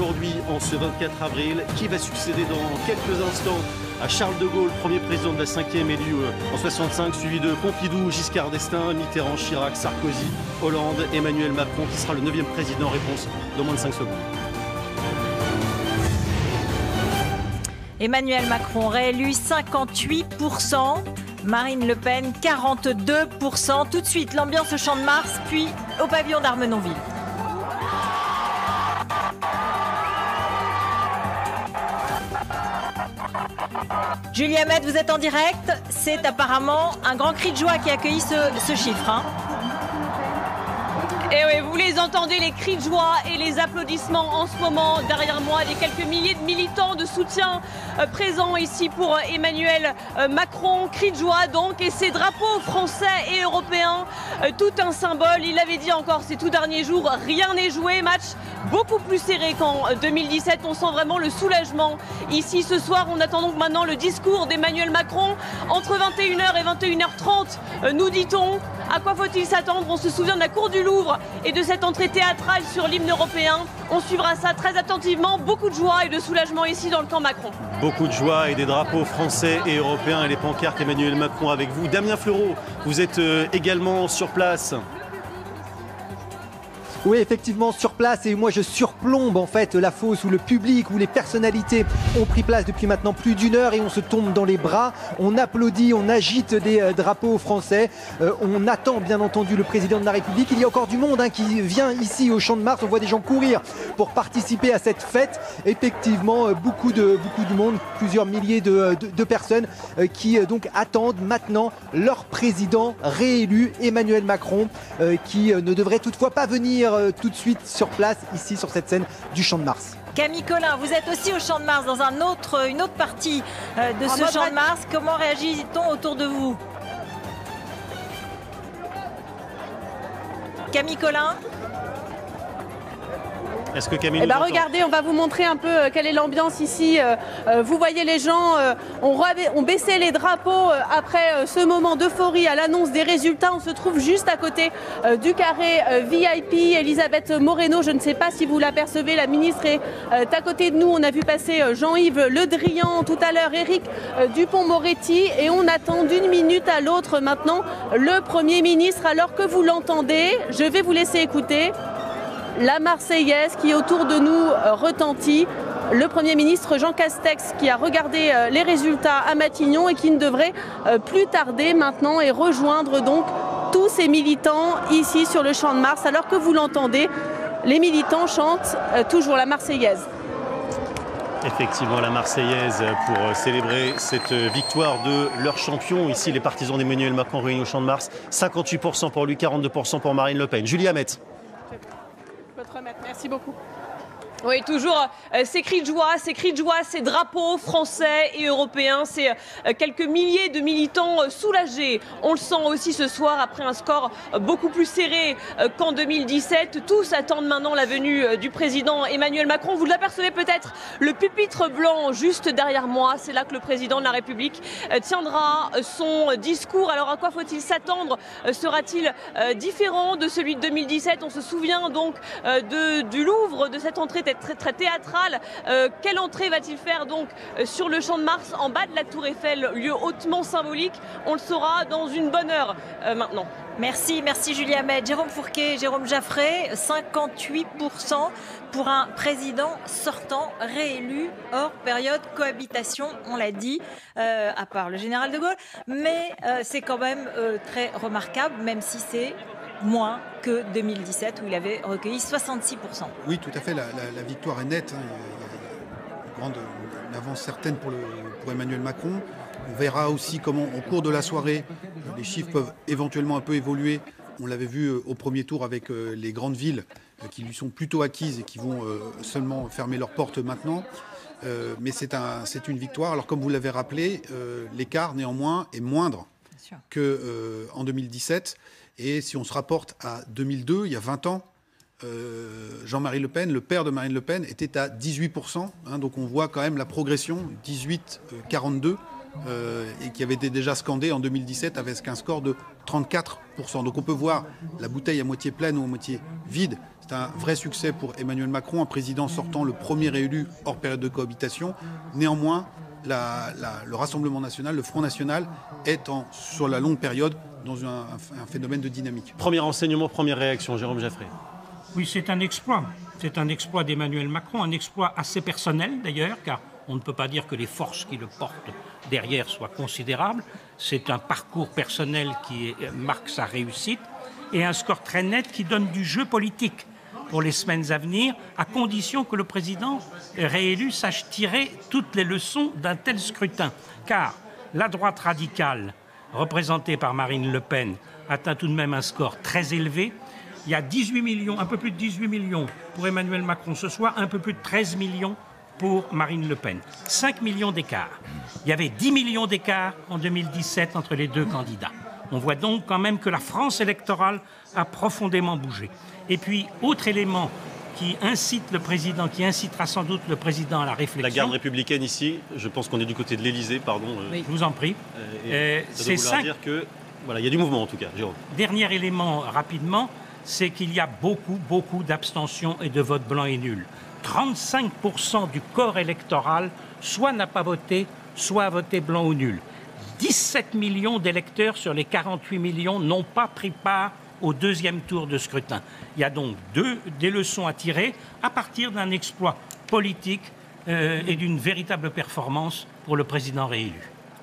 aujourd'hui, en ce 24 avril, qui va succéder dans quelques instants à Charles de Gaulle, premier président de la 5e élu en 65, suivi de Pompidou, Giscard d'Estaing, Mitterrand, Chirac, Sarkozy, Hollande, Emmanuel Macron, qui sera le 9e président. Réponse dans moins de 5 secondes. Emmanuel Macron réélu 58%, Marine Le Pen 42%. Tout de suite, l'ambiance au Champ de Mars, puis au pavillon d'Armenonville. Julie Hamet, vous êtes en direct. C'est apparemment un grand cri de joie qui a accueilli ce chiffre. Hein. Et oui, vous les entendez, les cris de joie et les applaudissements en ce moment derrière moi, des quelques milliers de militants de soutien présents ici pour Emmanuel Macron. Cris de joie donc, et ces drapeaux français et européens, tout un symbole. Il l'avait dit encore ces tout derniers jours, rien n'est joué, match beaucoup plus serré qu'en 2017. On sent vraiment le soulagement ici ce soir. On attend donc maintenant le discours d'Emmanuel Macron entre 21h et 21h30, nous dit-on. À quoi faut-il s'attendre? On se souvient de la cour du Louvre et de cette entrée théâtrale sur l'hymne européen. On suivra ça très attentivement. Beaucoup de joie et de soulagement ici dans le camp Macron. Beaucoup de joie et des drapeaux français et européens et les pancartes Emmanuel Macron avec vous. Damien Fleureau, vous êtes également sur place. Oui, effectivement, sur place, et moi je surplombe en fait la fosse où le public, où les personnalités ont pris place depuis maintenant plus d'une heure, et on se tombe dans les bras, on applaudit, on agite des drapeaux français, on attend bien entendu le président de la République. Il y a encore du monde qui vient ici au Champ de Mars, on voit des gens courir pour participer à cette fête. Effectivement, beaucoup de monde, plusieurs milliers de personnes qui donc attendent maintenant leur président réélu, Emmanuel Macron, qui ne devrait toutefois pas venir tout de suite sur place, ici sur cette scène du Champ de Mars. Camille Collin, vous êtes aussi au Champ de Mars, dans une autre partie de ce Champ de Mars. Comment réagit-on autour de vous? Camille Collin? Est-ce que Camille regardez, on va vous montrer un peu quelle est l'ambiance ici. Vous voyez les gens ont baissé les drapeaux après ce moment d'euphorie à l'annonce des résultats. On se trouve juste à côté du carré VIP. Elisabeth Moreno, je ne sais pas si vous l'apercevez, la ministre est à côté de nous. On a vu passer Jean-Yves Le Drian tout à l'heure, Éric Dupond-Moretti, et on attend d'une minute à l'autre maintenant le Premier ministre. Alors que vous l'entendez, je vais vous laisser écouter la Marseillaise qui autour de nous retentit. Le Premier ministre Jean Castex qui a regardé les résultats à Matignon et qui ne devrait plus tarder maintenant et rejoindre donc tous ces militants ici sur le Champ de Mars. Alors que vous l'entendez, les militants chantent toujours la Marseillaise. Effectivement, la Marseillaise pour célébrer cette victoire de leur champion. Ici, les partisans d'Emmanuel Macron réunis au Champ de Mars. 58% pour lui, 42% pour Marine Le Pen. Julie Hamet. Merci beaucoup. Oui, toujours ces cris de joie, ces drapeaux français et européens, ces quelques milliers de militants soulagés. On le sent aussi ce soir après un score beaucoup plus serré qu'en 2017. Tous attendent maintenant la venue du président Emmanuel Macron. Vous l'apercevez peut-être, le pupitre blanc juste derrière moi. C'est là que le président de la République tiendra son discours. Alors à quoi faut-il s'attendre? Sera-t-il différent de celui de 2017? On se souvient donc du Louvre, de cette entrée très théâtrale. Quelle entrée va-t-il faire donc sur le Champ de Mars, en bas de la Tour Eiffel, lieu hautement symbolique? On le saura dans une bonne heure maintenant. Merci Julie Hamet. Jérôme Fourquet, Jérôme Jaffray, 58% pour un président sortant réélu hors période cohabitation, on l'a dit, à part le général de Gaulle. Mais c'est quand même très remarquable, même si c'est moins que 2017 où il avait recueilli 66%. Oui, tout à fait, la victoire est nette. Il y a une avance certaine pour Emmanuel Macron. On verra aussi comment, au cours de la soirée, les chiffres peuvent éventuellement un peu évoluer. On l'avait vu au premier tour avec les grandes villes qui lui sont plutôt acquises et qui vont seulement fermer leurs portes maintenant. Mais c'est une victoire. Alors comme vous l'avez rappelé, l'écart néanmoins est moindre qu'en 2017. Et si on se rapporte à 2002, il y a 20 ans, Jean-Marie Le Pen, le père de Marine Le Pen, était à 18%. Donc on voit quand même la progression, 18-42 et qui avait été déjà scandé en 2017 avec un score de 34%. Donc on peut voir la bouteille à moitié pleine ou à moitié vide. C'est un vrai succès pour Emmanuel Macron, un président sortant, le premier réélu hors période de cohabitation. Néanmoins, le Rassemblement national, le Front national, est sur la longue période dans un phénomène de dynamique. Premier enseignement, première réaction, Jérôme Jaffray. Oui, c'est un exploit. C'est un exploit d'Emmanuel Macron, un exploit assez personnel d'ailleurs, car on ne peut pas dire que les forces qui le portent derrière soient considérables. C'est un parcours personnel qui marque sa réussite et un score très net qui donne du jeu politique pour les semaines à venir, à condition que le président réélu sache tirer toutes les leçons d'un tel scrutin. Car la droite radicale, représentée par Marine Le Pen, atteint tout de même un score très élevé. Il y a 18 millions, un peu plus de 18 millions pour Emmanuel Macron ce soir, un peu plus de 13 millions pour Marine Le Pen. 5 millions d'écart. Il y avait 10 millions d'écart en 2017 entre les deux candidats. On voit donc quand même que la France électorale a profondément bougé. Et puis, autre élément qui incite le président, qui incitera sans doute le président à la réflexion. La garde républicaine ici, je pense qu'on est du côté de l'Élysée, pardon. Oui, je vous en prie. C'est ça dire que voilà, il y a du mouvement en tout cas, Jérôme. Dernier élément rapidement, c'est qu'il y a beaucoup d'abstentions et de votes blancs et nuls. 35% du corps électoral soit n'a pas voté, soit a voté blanc ou nul. 17 millions d'électeurs sur les 48 millions n'ont pas pris part au deuxième tour de scrutin. Il y a donc des leçons à tirer à partir d'un exploit politique et d'une véritable performance pour le président réélu.